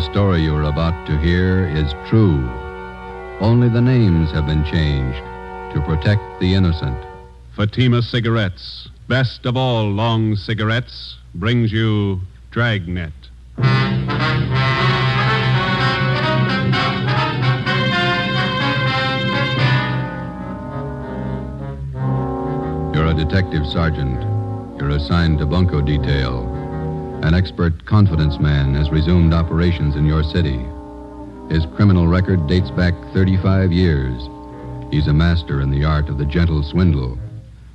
story you are about to hear is true. Only the names have been changed to protect the innocent. Fatima Cigarettes, best of all long cigarettes, brings you Dragnet. You're a detective sergeant. You're assigned to bunco detail. An expert confidence man has resumed operations in your city. His criminal record dates back 35 years. He's a master in the art of the gentle swindle.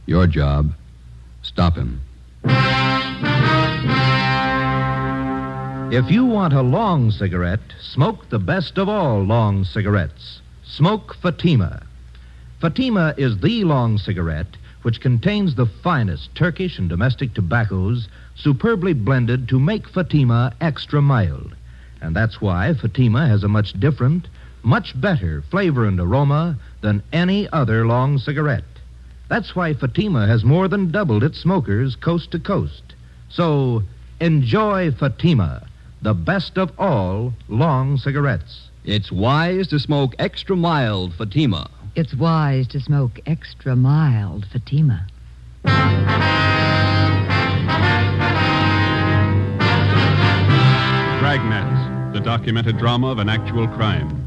Your job, stop him. If you want a long cigarette, smoke the best of all long cigarettes. Smoke Fatima. Fatima is the long cigarette which contains the finest Turkish and domestic tobaccos superbly blended to make Fatima extra mild. And that's why Fatima has a much different, much better flavor and aroma than any other long cigarette. That's why Fatima has more than doubled its smokers coast to coast. So, enjoy Fatima, the best of all long cigarettes. It's wise to smoke extra mild Fatima. It's wise to smoke extra mild Fatima. Dragnet, the documented drama of an actual crime.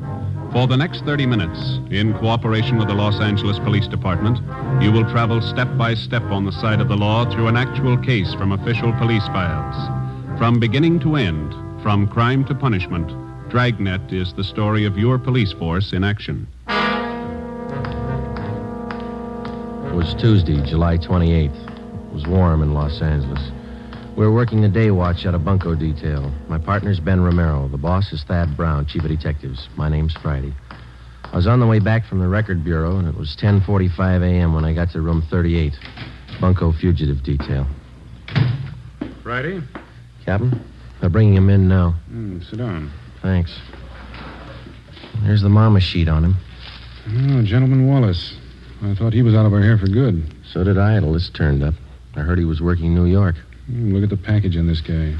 For the next 30 minutes, in cooperation with the Los Angeles Police Department, you will travel step by step on the side of the law through an actual case from official police files. From beginning to end, from crime to punishment, Dragnet is the story of your police force in action. It was Tuesday, July 28th. It was warm in Los Angeles. We were working the day watch out of bunco detail. My partner's Ben Romero. The boss is Thad Brown, chief of detectives. My name's Friday. I was on the way back from the record bureau, and it was 10:45 a.m. when I got to room 38, bunco fugitive detail. Friday? Captain, they're bringing him in now. Sit down. Thanks. There's the mama sheet on him. Oh, Gentleman Wallace. I thought he was out of our hair for good. So did I till this turned up. I heard he was working in New York. Look at the package on this guy.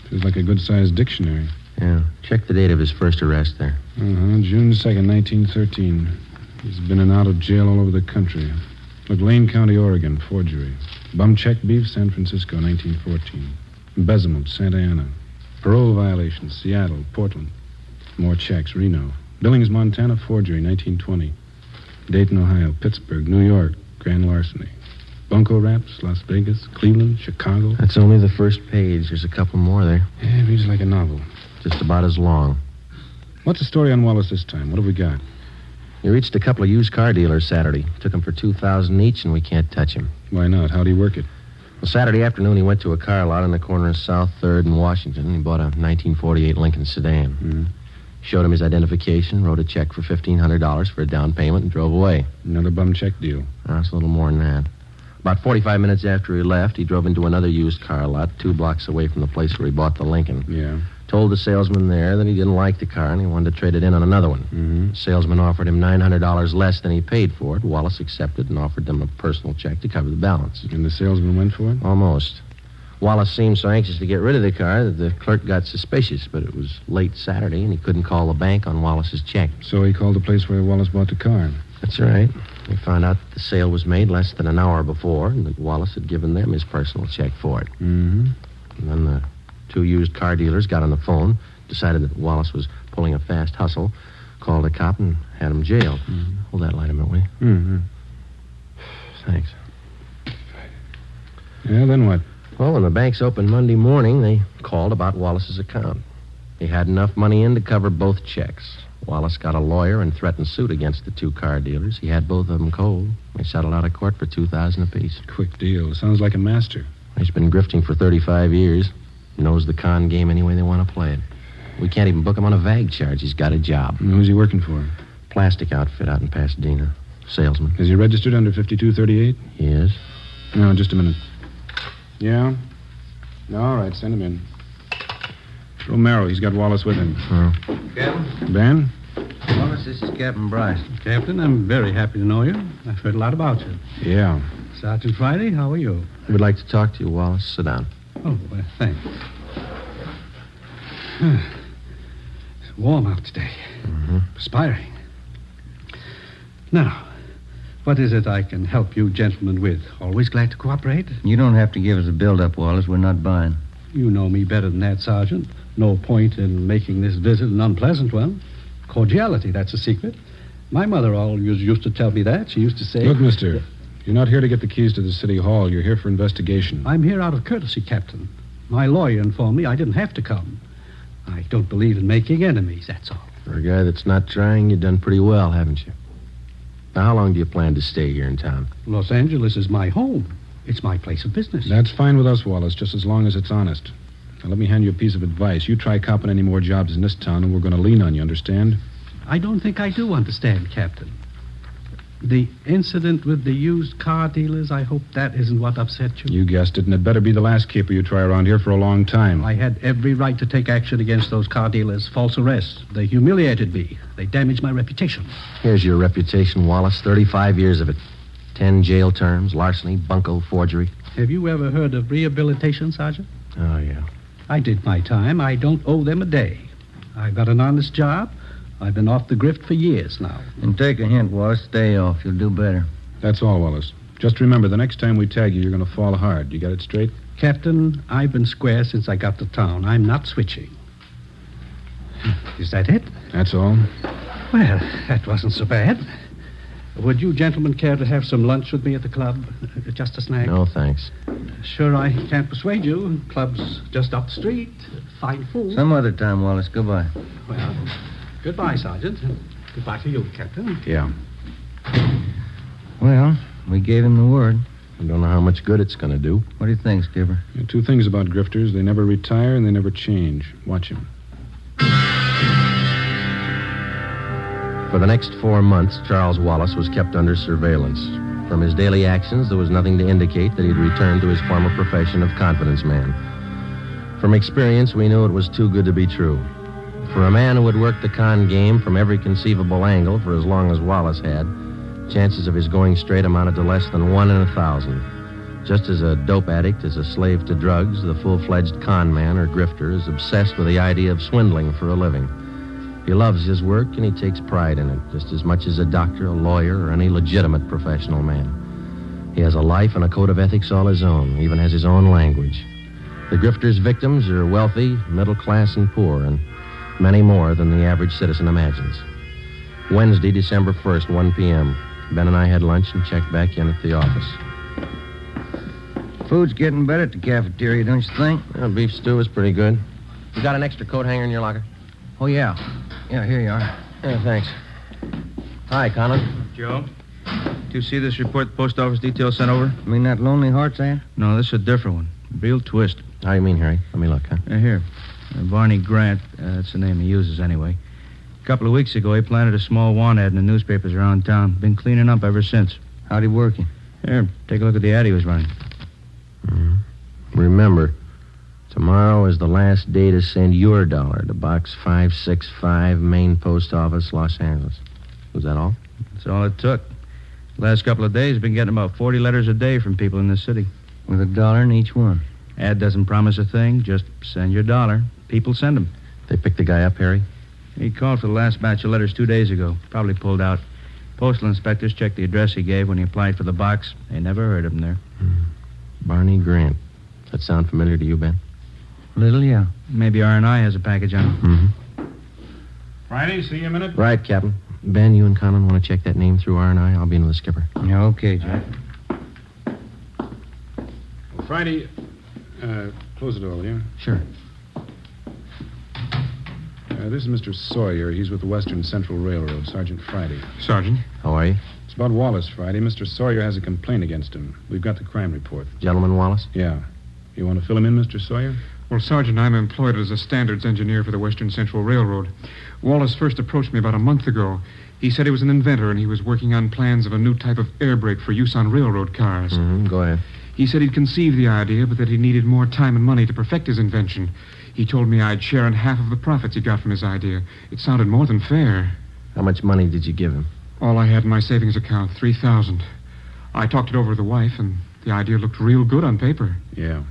Feels like a good-sized dictionary. Yeah. Check the date of his first arrest there. June 2nd, 1913. He's been in and out of jail all over the country. Look, Lane County, Oregon, forgery. Bum check beef, San Francisco, 1914. Embezzlement, Santa Ana. Parole violation, Seattle, Portland. More checks, Reno. Billings, Montana, forgery, 1920. Dayton, Ohio, Pittsburgh, New York, grand larceny. Bunco Raps, Las Vegas, Cleveland, Chicago. That's only the first page. There's a couple more there. Yeah, it reads like a novel. Just about as long. What's the story on Wallace this time? What have we got? He reached a couple of used car dealers Saturday. Took them for $2,000 each, and we can't touch him. Why not? How'd he work it? Well, Saturday afternoon, he went to a car lot on the corner of South 3rd and Washington. He bought a 1948 Lincoln sedan. Showed him his identification, wrote a check for $1,500 for a down payment, and drove away. Another bum check deal. It's a little more than that. About 45 minutes after he left, he drove into another used car lot 2 blocks away from the place where he bought the Lincoln. Yeah. Told the salesman there that he didn't like the car and he wanted to trade it in on another one. The salesman offered him $900 less than he paid for it. Wallace accepted and offered them a personal check to cover the balance. And the salesman went for it? Almost. Wallace seemed so anxious to get rid of the car that the clerk got suspicious, but it was late Saturday and he couldn't call the bank on Wallace's check. So he called the place where Wallace bought the car. That's right. We found out that the sale was made less than an hour before and that Wallace had given them his personal check for it. And then the 2 used car dealers got on the phone, decided that Wallace was pulling a fast hustle, called a cop and had him jailed. Hold that light a minute, will you? Thanks. Yeah, then what? Well, when the banks opened Monday morning, they called about Wallace's account. He had enough money in to cover both checks. Wallace got a lawyer and threatened suit against the 2 car dealers. He had both of them cold. They settled out of court for $2,000 apiece. Quick deal. Sounds like a master. He's been grifting for 35 years. Knows the con game any way they want to play it. We can't even book him on a vag charge. He's got a job. And who's he working for? Plastic outfit out in Pasadena. Salesman. Is he registered under 5238? He is. No, just a minute. Yeah? All right, send him in. Romero, he's got Wallace with him. Captain? Ben? Wallace, this is Captain Bryce. Captain, I'm very happy to know you. I've heard a lot about you. Yeah. Sergeant Friday, how are you? We'd like to talk to you, Wallace. Sit down. Oh, well, thanks. warm out today. Perspiring. Now, what is it I can help you gentlemen with? Always glad to cooperate. You don't have to give us a build-up, Wallace. We're not buying. You know me better than that, Sergeant. No point in making this visit an unpleasant one. Cordiality, that's a secret. My mother always used to tell me that. She used to say... Look, mister, you're not here to get the keys to the city hall. You're here for investigation. I'm here out of courtesy, Captain. My lawyer informed me I didn't have to come. I don't believe in making enemies, that's all. For a guy that's not trying, you've done pretty well, haven't you? Now, how long do you plan to stay here in town? Los Angeles is my home. It's my place of business. That's fine with us, Wallace, just as long as it's honest. Now, let me hand you a piece of advice. You try copping any more jobs in this town, and we're going to lean on you, understand? I don't think I do understand, Captain. The incident with the used car dealers, I hope that isn't what upset you. You guessed it, and it better be the last caper you try around here for a long time. I had every right to take action against those car dealers. False arrests. They humiliated me. They damaged my reputation. Here's your reputation, Wallace. 35 years of it. 10 jail terms, larceny, bunco, forgery. Have you ever heard of rehabilitation, Sergeant? Oh, yeah. I did my time. I don't owe them a day. I got an honest job. I've been off the grift for years now. And take a hint, Wallace. Stay off. You'll do better. That's all, Wallace. Just remember, the next time we tag you, you're going to fall hard. You got it straight? Captain, I've been square since I got to town. I'm not switching. Is that it? That's all. Well, that wasn't so bad. Would you gentlemen care to have some lunch with me at the club? Just a snack? No, thanks. Sure, I can't persuade you. Club's just up the street. Fine food. Some other time, Wallace. Goodbye. Well, goodbye, Sergeant. And goodbye to you, Captain. Yeah. Well, we gave him the word. I don't know how much good it's going to do. What do you think, Skipper? There are two things about grifters. They never retire and they never change. Watch him. For the next 4 months, Charles Wallace was kept under surveillance. From his daily actions, there was nothing to indicate that he'd returned to his former profession of confidence man. From experience, we knew it was too good to be true. For a man who had worked the con game from every conceivable angle for as long as Wallace had, chances of his going straight amounted to less than 1 in 1,000. Just as a dope addict is a slave to drugs, the full-fledged con man or grifter is obsessed with the idea of swindling for a living. He loves his work, and he takes pride in it, just as much as a doctor, a lawyer, or any legitimate professional man. He has a life and a code of ethics all his own, even has his own language. The grifter's victims are wealthy, middle class, and poor, and many more than the average citizen imagines. Wednesday, December 1st, 1 p.m. Ben and I had lunch and checked back in at the office. Food's getting better at the cafeteria, don't you think? Beef stew is pretty good. You got an extra coat hanger in your locker? Oh, yeah. Yeah, here you are. Yeah, thanks. Hi, Conan. Joe, do you see this report the post office detail sent over? You mean that Lonely Hearts ad? No, this is a different one. Real twist. How you mean, Harry? Let me look, huh? Here. Barney Grant, that's the name he uses anyway. A couple of weeks ago, he planted a small want ad in the newspapers around town. Been cleaning up ever since. How'd he work you? Here, take a look at the ad he was running. Remember, tomorrow is the last day to send your dollar to Box 565, Main Post Office, Los Angeles. Was that all? That's all it took. Last couple of days, been getting about 40 letters a day from people in the city. With $1 in each one. Ad doesn't promise a thing. Just send your dollar. People send them. They picked the guy up, Harry? He called for the last batch of letters 2 days ago. Probably pulled out. Postal inspectors checked the address he gave when he applied for the box. They never heard of him there. Barney Grant. That sound familiar to you, Ben? Little, yeah. Maybe R&I has a package on it. Mm-hmm. Friday, see you a minute. Right, Captain. Ben, you and Conan want to check that name through R&I? I'll be in with the skipper. Yeah, okay, Jack. Friday, close the door, will you? Sure. This is Mr. Sawyer. He's with the Western Central Railroad, Sergeant Friday. Sergeant? How are you? It's about Wallace, Friday. Mr. Sawyer has a complaint against him. We've got the crime report. Gentleman Wallace? Yeah. You want to fill him in, Mr. Sawyer? Well, Sergeant, I'm employed as a standards engineer for the Western Central Railroad. Wallace first approached me about a month ago. He said he was an inventor and he was working on plans of a new type of air brake for use on railroad cars. Go ahead. He said he'd conceived the idea, but that he needed more time and money to perfect his invention. He told me I'd share in half of the profits he got from his idea. It sounded more than fair. How much money did you give him? All I had in my savings account, $3,000. I talked it over with the wife, and the idea looked real good on paper. Yeah.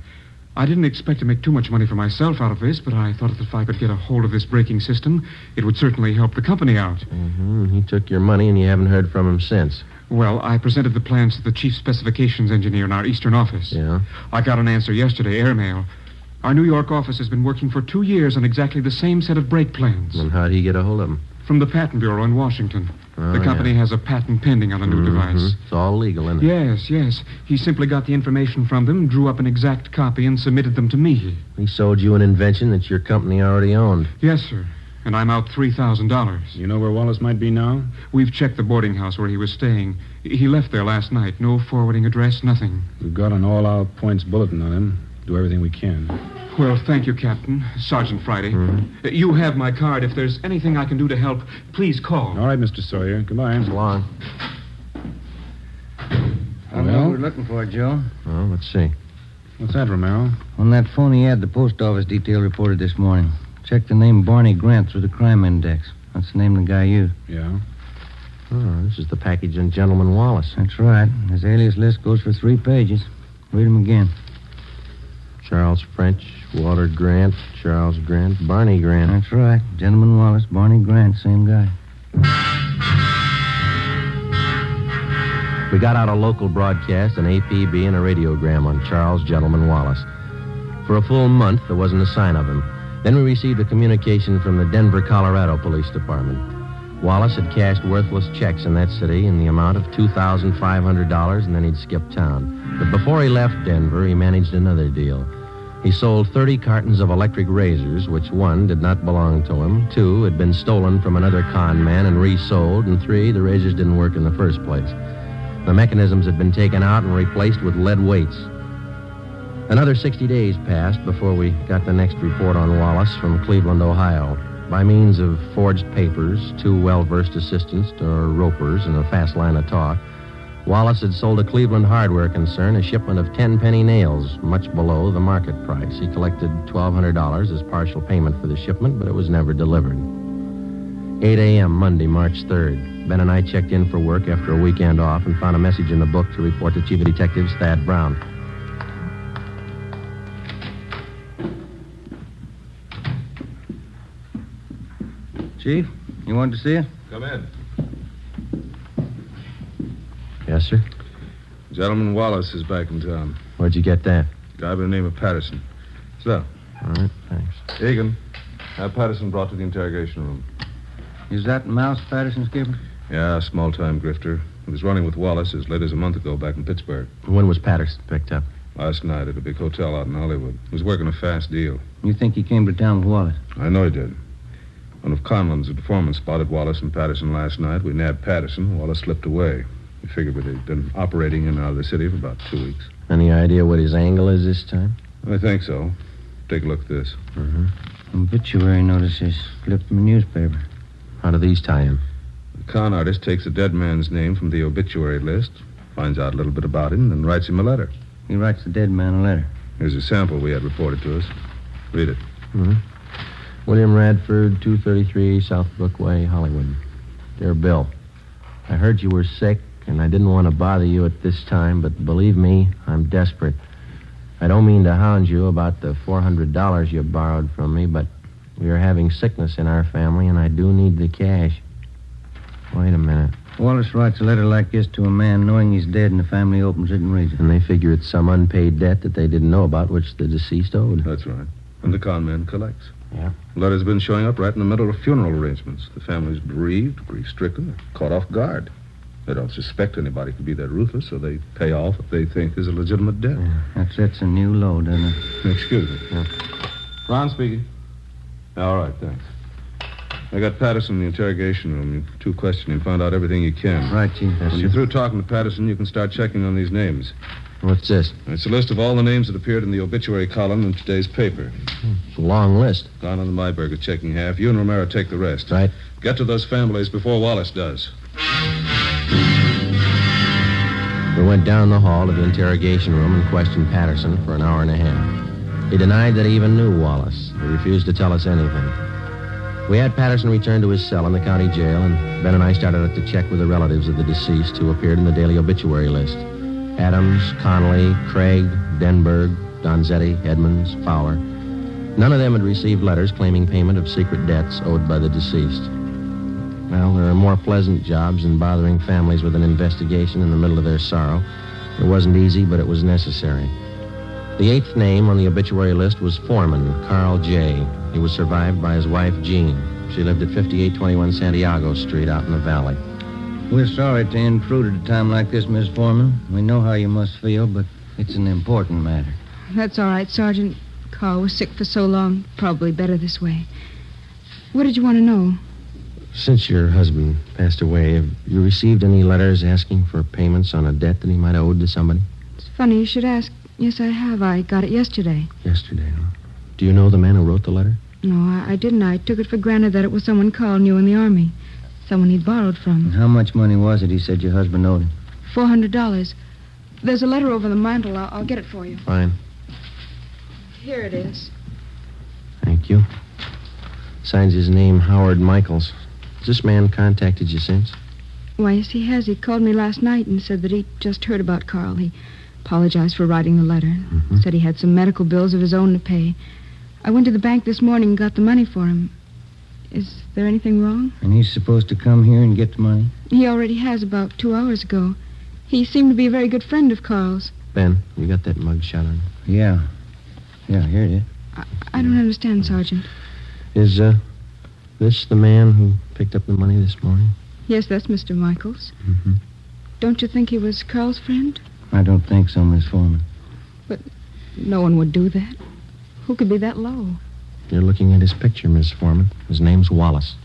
I didn't expect to make too much money for myself out of this, but I thought that if I could get a hold of this braking system, it would certainly help the company out. Mm-hmm. He took your money and you haven't heard from him since. Well, I presented the plans to the chief specifications engineer in our eastern office. Yeah? I got an answer yesterday, airmail. Our New York office has been working for 2 years on exactly the same set of brake plans. And how'd he get a hold of them? From the Patent Bureau in Washington. Oh, the company has a patent pending on the new device. It's all legal, isn't it? Yes. He simply got the information from them, drew up an exact copy, and submitted them to me. He sold you an invention that your company already owned. Yes, sir. And I'm out $3,000. You know where Wallace might be now? We've checked the boarding house where he was staying. He left there last night. No forwarding address, nothing. We've got an all-out points bulletin on him. Do everything we can. Well, thank you, Captain. Sergeant Friday. Mm-hmm. You have my card. If there's anything I can do to help, please call. All right, Mr. Sawyer. Goodbye. So long. I know what we're looking for, Joe. Well, let's see. What's that, Romero? On that phony ad the post office detail reported this morning. Check the name Barney Grant through the crime index. That's the name the guy used. Yeah? Oh, this is the package on Gentleman Wallace. That's right. His alias list goes for 3 pages. Read him again. Charles French, Walter Grant, Charles Grant, Barney Grant. That's right. Gentleman Wallace, Barney Grant, same guy. We got out a local broadcast, an APB, and a radiogram on Charles Gentleman Wallace. For a full month, there wasn't a sign of him. Then we received a communication from the Denver, Colorado Police Department. Wallace had cashed worthless checks in that city in the amount of $2,500, and then he'd skipped town. But before he left Denver, he managed another deal. He sold 30 cartons of electric razors, which 1, did not belong to him, 2, had been stolen from another con man and resold, and 3, the razors didn't work in the first place. The mechanisms had been taken out and replaced with lead weights. Another 60 days passed before we got the next report on Wallace from Cleveland, Ohio. By means of forged papers, 2 well-versed assistants or ropers, and a fast line of talk, Wallace had sold a Cleveland hardware concern a shipment of 10 penny nails, much below the market price. He collected $1,200 as partial payment for the shipment, but it was never delivered. 8 a.m. Monday, March 3rd. Ben and I checked in for work after a weekend off and found a message in the book to report to Chief of Detectives Thad Brown. Chief, you wanted to see you? Come in. Yes, sir? Gentleman Wallace is back in town. Where'd you get that? Guy by the name of Patterson. So, All right, thanks. Egan, have Patterson brought to the interrogation room. Is that Mouse Patterson, Skipper? Yeah, small-time grifter. He was running with Wallace as late as a month ago back in Pittsburgh. When was Patterson picked up? Last night at a big hotel out in Hollywood. He was working a fast deal. You think he came to town with Wallace? I know he did. One of Conlon's informants spotted Wallace and Patterson last night. We nabbed Patterson. Wallace slipped away. We figured they'd been operating in and out of the city for about 2 weeks. Any idea what his angle is this time? I think so. Take a look at this. Obituary notices clipped from a newspaper. How do these tie in? The con artist takes a dead man's name from the obituary list, finds out a little bit about him, and writes him a letter. He writes the dead man a letter. Here's a sample we had reported to us. Read it. William Radford, 233 South Brookway, Hollywood. Dear Bill, I heard you were sick, and I didn't want to bother you at this time, but believe me, I'm desperate. I don't mean to hound you about the $400 you borrowed from me, but we are having sickness in our family, and I do need the cash. Wait a minute. Wallace writes a letter like this to a man knowing he's dead, and the family opens it and reads it. And they figure it's some unpaid debt that they didn't know about, which the deceased owed. That's right. And the con man collects. Yeah. The letter's been showing up right in the middle of funeral arrangements. The family's bereaved, grief-stricken, caught off guard. They don't suspect anybody could be that ruthless, so they pay off what they think is a legitimate debt. That sets a new low, doesn't it? Excuse me. Yeah. Ron speaking. All right, thanks. I got Patterson in the interrogation room. You two question him, find out everything you can. Right, Chief. When you're through talking to Patterson, you can start checking on these names. What's this? It's a list of all the names that appeared in the obituary column in today's paper. It's a long list. Don and Myberg are checking half. You and Romero take the rest. Right. Get to those families before Wallace does. We went down the hall to the interrogation room and questioned Patterson for an hour and a half. He denied that he even knew Wallace. He refused to tell us anything. We had Patterson returned to his cell in the county jail, and Ben and I started to check with the relatives of the deceased who appeared in the daily obituary list. Adams, Connolly, Craig, Denberg, Donzetti, Edmonds, Fowler. None of them had received letters claiming payment of secret debts owed by the deceased. Well, there are more pleasant jobs than bothering families with an investigation in the middle of their sorrow. It wasn't easy, but it was necessary. The 8th name on the obituary list was Foreman, Carl J. He was survived by his wife, Jean. She lived at 5821 Santiago Street out in the valley. We're sorry to intrude at a time like this, Miss Foreman. We know how you must feel, but it's an important matter. That's all right, Sergeant. Carl was sick for so long. Probably better this way. What did you want to know? Since your husband passed away, have you received any letters asking for payments on a debt that he might have owed to somebody? It's funny you should ask. Yes, I have. I got it yesterday. Yesterday, huh? Do you know the man who wrote the letter? No, I didn't. I took it for granted that it was someone Carl knew in the Army. Someone he'd borrowed from. And how much money was it he said your husband owed him? $400. There's a letter over the mantel. I'll get it for you. Fine. Here it is. Thank you. Signs his name Howard Michaels. Has this man contacted you since? Why, yes, he has. He called me last night and said that he'd just heard about Carl. He apologized for writing the letter. Mm-hmm. Said he had some medical bills of his own to pay. I went to the bank this morning and got the money for him. Is there anything wrong? And he's supposed to come here and get the money? He already has about 2 hours ago. He seemed to be a very good friend of Carl's. Ben, you got that mug shot on you? Yeah. Yeah, here it is. I don't understand, Sergeant. Is, this the man who picked up the money this morning? Yes, that's Mr. Michaels. Mm-hmm. Don't you think he was Carl's friend? I don't think so, Miss Foreman. But no one would do that. Who could be that low? You're looking at his picture, Miss Foreman. His name's Wallace.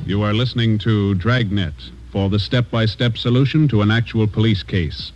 You are listening to Dragnet for the step-by-step solution to an actual police case.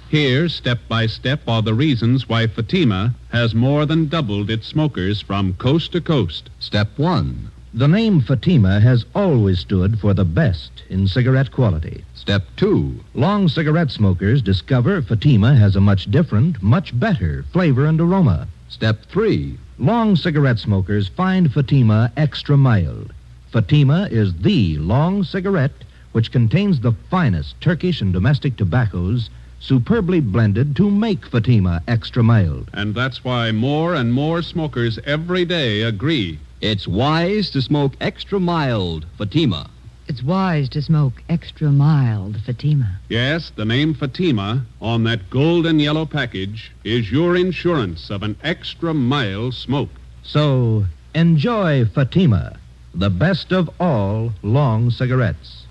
Here, step by step, are the reasons why Fatima has more than doubled its smokers from coast to coast. Step 1. The name Fatima has always stood for the best in cigarette quality. Step 2. Long cigarette smokers discover Fatima has a much different, much better flavor and aroma. Step 3. Long cigarette smokers find Fatima extra mild. Fatima is the long cigarette which contains the finest Turkish and domestic tobaccos superbly blended to make Fatima extra mild. And that's why more and more smokers every day agree It's wise to smoke extra mild Fatima. It's wise to smoke extra mild Fatima. Yes, the name Fatima on that golden yellow package is your insurance of an extra mild smoke. So, enjoy Fatima, the best of all long cigarettes.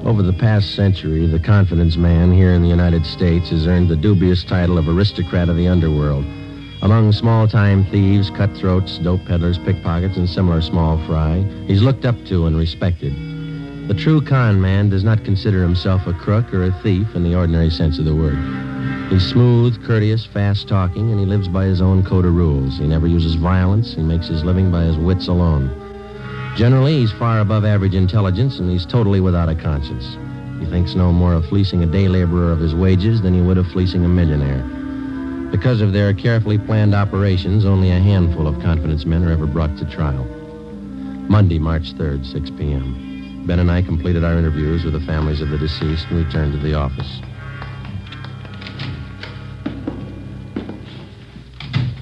Over the past century, the confidence man here in the United States has earned the dubious title of aristocrat of the underworld. Among small-time thieves, cutthroats, dope peddlers, pickpockets, and similar small fry, he's looked up to and respected. The true con man does not consider himself a crook or a thief in the ordinary sense of the word. He's smooth, courteous, fast-talking, and he lives by his own code of rules. He never uses violence. He makes his living by his wits alone. Generally, he's far above average intelligence, and he's totally without a conscience. He thinks no more of fleecing a day laborer of his wages than he would of fleecing a millionaire. Because of their carefully planned operations, only a handful of confidence men are ever brought to trial. Monday, March 3rd, 6 p.m. Ben and I completed our interviews with the families of the deceased and returned to the office.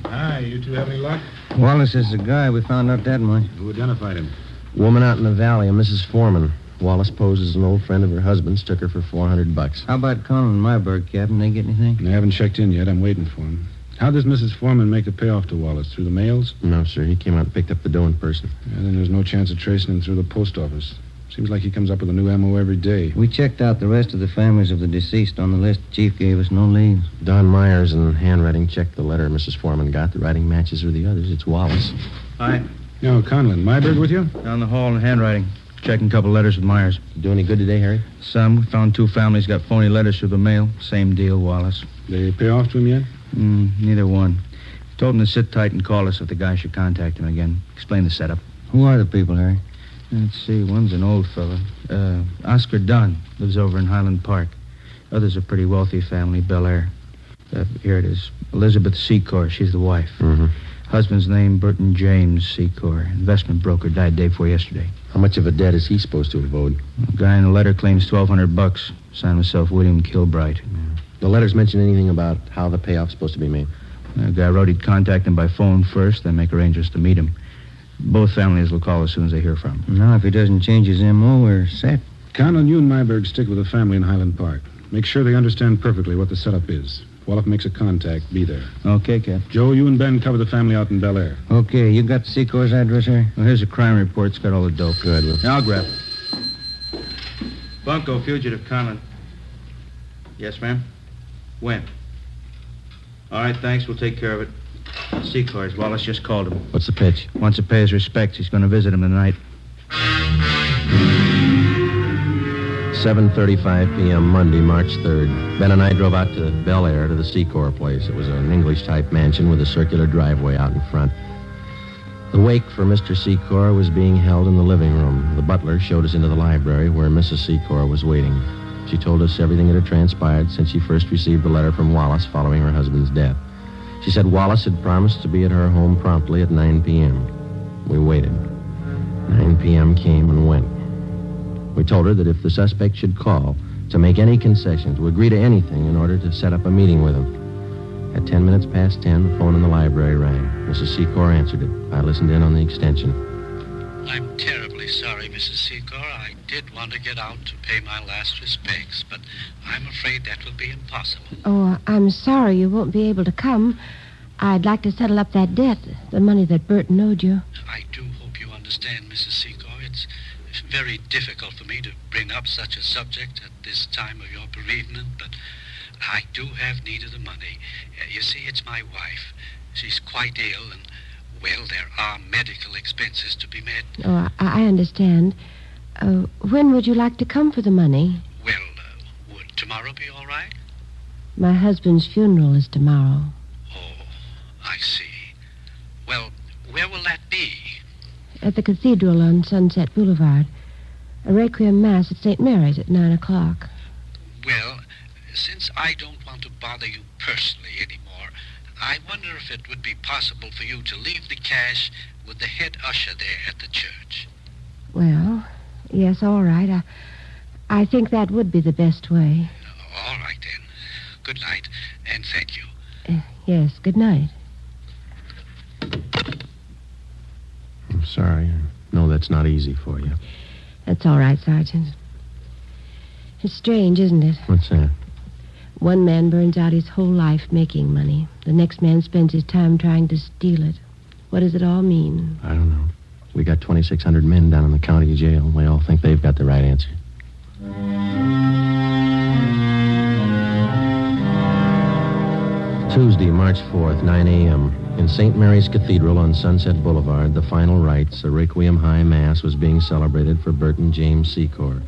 Hi, you two have any luck? Wallace is the guy. We found out that much. Who identified him? Woman out in the valley, a Mrs. Foreman. Wallace posed as an old friend of her husband's, took her for $400. How about Colin and Myberg, Captain? They get anything? I haven't checked in yet. I'm waiting for him. How does Mrs. Foreman make a payoff to Wallace? Through the mails? No, sir. He came out and picked up the dough in person. Yeah, then there's no chance of tracing him through the post office. Seems like he comes up with a new MO every day. We checked out the rest of the families of the deceased on the list. The chief gave us no leads. Don Myers in handwriting checked the letter Mrs. Foreman got. The writing matches with the others. It's Wallace. Hi. No, Conlon. Myberg with you? Down the hall in handwriting. Checking a couple letters with Myers. Do any good today, Harry? Some. We found 2 families got phony letters through the mail. Same deal, Wallace. They pay off to him yet? Neither one. Told him to sit tight and call us if the guy should contact him again. Explain the setup. Who are the people, Harry? Let's see. One's an old fella. Oscar Dunn. Lives over in Highland Park. Others a pretty wealthy family, Bel Air. Here it is. Elizabeth Secor. She's the wife. Mm-hmm. Husband's name, Burton James Secor. Investment broker. Died day before yesterday. How much of a debt is he supposed to have owed? The guy in the letter claims $1,200. Signed myself, William Kilbright. The letters mention anything about how the payoff's supposed to be made? The guy wrote he'd contact him by phone first, then make arrangements to meet him. Both families will call as soon as they hear from him. Now, if he doesn't change his M.O., we're set. Count on you and Myberg stick with the family in Highland Park. Make sure they understand perfectly what the setup is. Wallop makes a contact. Be there. Okay, Cap. Joe, you and Ben cover the family out in Bel Air. Okay, you got Secor's address here? Well, here's a crime report. It's got all the dope. Good. Now, I'll grab it. Bunko, fugitive, Conlon. Yes, ma'am? When? All right, thanks. We'll take care of it. Secors. Wallace just called him. What's the pitch? Wants to pay his respects. He's going to visit him tonight. 7:35 p.m. Monday, March 3rd. Ben and I drove out to Bel Air to the Secor place. It was an English-type mansion with a circular driveway out in front. The wake for Mr. Secor was being held in the living room. The butler showed us into the library where Mrs. Secor was waiting. She told us everything that had transpired since she first received the letter from Wallace following her husband's death. She said Wallace had promised to be at her home promptly at 9 p.m. We waited. 9 p.m. came and went. We told her that if the suspect should call, to make any concession, to agree to anything in order to set up a meeting with him. At 10 minutes past 10, the phone in the library rang. Mrs. Secor answered it. I listened in on the extension. I'm terribly sorry, Mrs. Secor. I did want to get out to pay my last respects, but I'm afraid that will be impossible. Oh, I'm sorry you won't be able to come. I'd like to settle up that debt, the money that Burton owed you. I do hope you understand, Mrs. Secor. It's very difficult for me to bring up such a subject at this time of your bereavement, but I do have need of the money. You see, it's my wife. She's quite ill, and, well, there are medical expenses to be met. Oh, I understand. When would you like to come for the money? Well, would tomorrow be all right? My husband's funeral is tomorrow. Oh, I see. Well, where will that be? At the cathedral on Sunset Boulevard. A requiem mass at St. Mary's at 9 o'clock. Well, since I don't want to bother you personally anymore, I wonder if it would be possible for you to leave the cash with the head usher there at the church. Well, yes, all right. I think that would be the best way. All right, then. Good night, and thank you. Yes, good night. I'm sorry. I know that's not easy for you. That's all right, Sergeant. It's strange, isn't it? What's that? One man burns out his whole life making money. The next man spends his time trying to steal it. What does it all mean? I don't know. We got 2,600 men down in the county jail. They all think they've got the right answer. Tuesday, March 4th, 9 a.m. In St. Mary's Cathedral on Sunset Boulevard, the final rites, a Requiem High Mass, was being celebrated for Burton James Secor.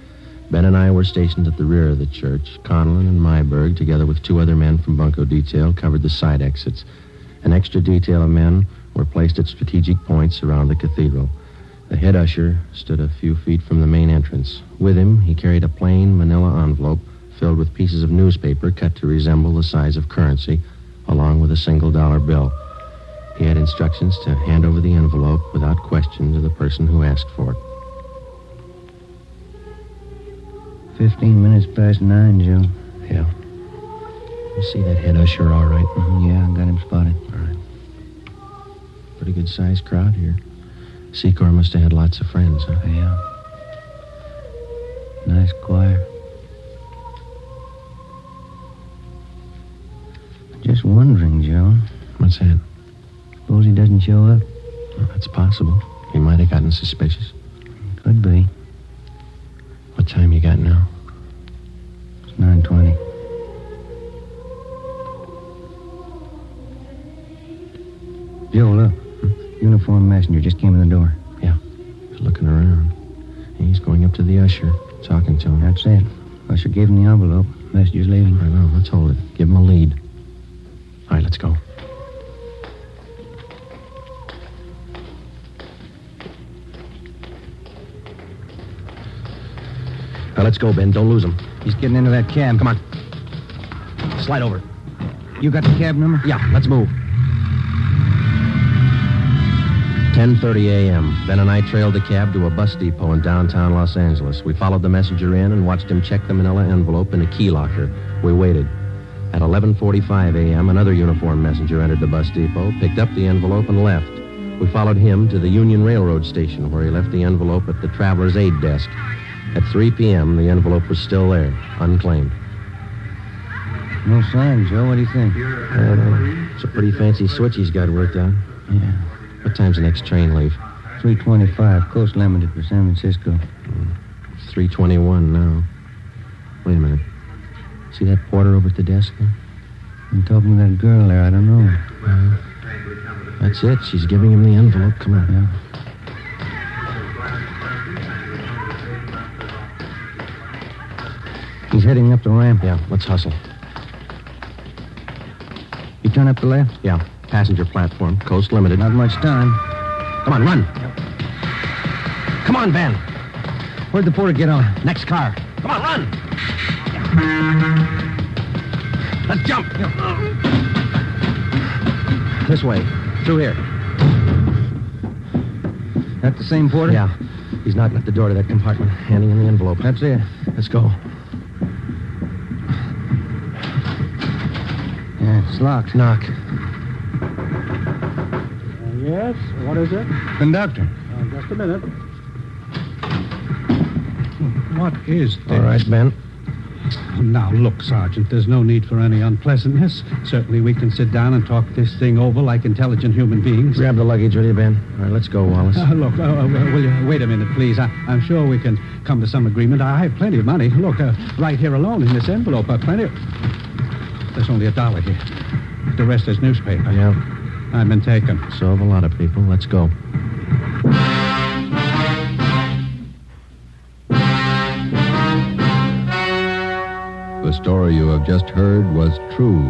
Ben and I were stationed at the rear of the church. Conlon and Myberg, together with two other men from Bunko Detail, covered the side exits. An extra detail of men were placed at strategic points around the cathedral. The head usher stood a few feet from the main entrance. With him, he carried a plain manila envelope filled with pieces of newspaper cut to resemble the size of currency, along with a $1 bill. He had instructions to hand over the envelope without question to the person who asked for it. 15 minutes past 9, Joe. Yeah. You see that head usher all right? Yeah, I got him spotted. All right. Pretty good-sized crowd here. Secor must have had lots of friends, huh? Yeah. Nice choir. Just wondering, Joe. What's that? Suppose he doesn't show up? Well, that's possible. He might have gotten suspicious. Could be. What time you got now? It's 9:20. Joe, look. Uniformed messenger just came in the door. Yeah. He's looking around. He's going up to the usher, talking to him. That's it. Usher gave him the envelope. Messenger's leaving. I know. Let's hold it. Give him a lead. All right, let's go. Let's go, Ben. Don't lose him. He's getting into that cab. Come on. Slide over. You got the cab number? Yeah, let's move. 10:30 a.m. Ben and I trailed the cab to a bus depot in downtown Los Angeles. We followed the messenger in and watched him check the manila envelope in a key locker. We waited. At 11:45 a.m., another uniformed messenger entered the bus depot, picked up the envelope, and left. We followed him to the Union Railroad station, where he left the envelope at the traveler's aid desk. At 3 p.m., the envelope was still there, unclaimed. No sign, Joe. What do you think? It's a pretty fancy switch he's got worked out. Yeah. What time's the next train leave? 3:25. Coast Limited for San Francisco. It's 3:21 now. Wait a minute. See that porter over at the desk there? I'm talking to that girl there. I don't know. That's it. She's giving him the envelope. Come on. Yeah. He's heading up the ramp. Yeah, let's hustle. You turn up the left? Yeah. Passenger platform. Coast Limited. Not much time. Come on, run. Come on, Ben. Where'd the porter get on? Next car. Come on, run. Let's jump. This way. Through here. That the same porter? Yeah. He's knocking at the door to that compartment, handing him the envelope. That's it. Let's go. Yeah, it's locked. Knock. Yes? What is it? Conductor. Just a minute. What is this? All right, Ben. Now, look, Sergeant, there's no need for any unpleasantness. Certainly we can sit down and talk this thing over like intelligent human beings. Grab the luggage, will you, Ben? All right, let's go, Wallace. Look, will you wait a minute, please? I'm sure we can come to some agreement. I have plenty of money. Look, right here alone in this envelope, plenty of... There's only $1 here. The rest is newspaper. Yeah. I've been taken. So have a lot of people. Let's go. The story you have just heard was true.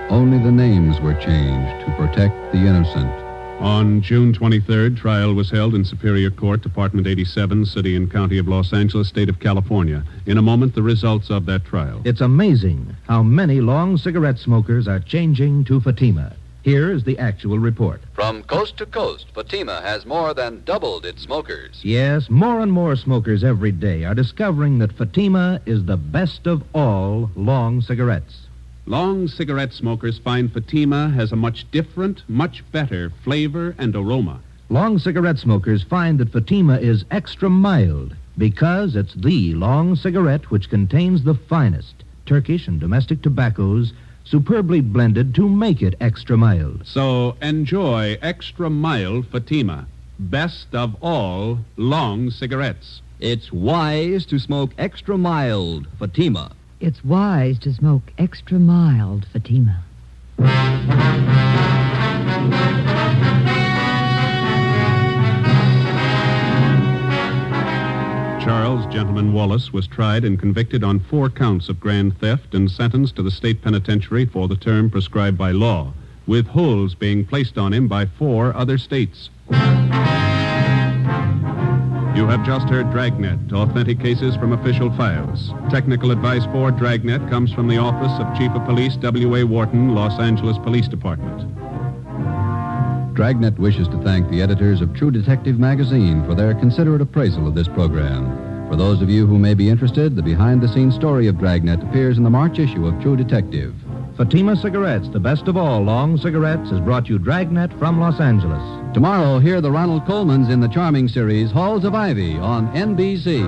Only the names were changed to protect the innocent. On June 23rd, trial was held in Superior Court, Department 87, City and County of Los Angeles, State of California. In a moment, the results of that trial. It's amazing how many long cigarette smokers are changing to Fatima. Here is the actual report. From coast to coast, Fatima has more than doubled its smokers. Yes, more and more smokers every day are discovering that Fatima is the best of all long cigarettes. Long cigarette smokers find Fatima has a much different, much better flavor and aroma. Long cigarette smokers find that Fatima is extra mild because it's the long cigarette which contains the finest Turkish and domestic tobaccos superbly blended to make it extra mild. So enjoy extra mild Fatima, best of all long cigarettes. It's wise to smoke extra mild Fatima. It's wise to smoke extra mild Fatima. Charles Gentleman Wallace was tried and convicted on 4 counts of grand theft and sentenced to the state penitentiary for the term prescribed by law, with holds being placed on him by 4 other states. You have just heard Dragnet, authentic cases from official files. Technical advice for Dragnet comes from the Office of Chief of Police W.A. Wharton, Los Angeles Police Department. Dragnet wishes to thank the editors of True Detective magazine for their considerate appraisal of this program. For those of you who may be interested, the behind-the-scenes story of Dragnet appears in the March issue of True Detective. Fatima Cigarettes, the best of all long cigarettes, has brought you Dragnet from Los Angeles. Tomorrow, hear the Ronald Colmans in the charming series Halls of Ivy on NBC.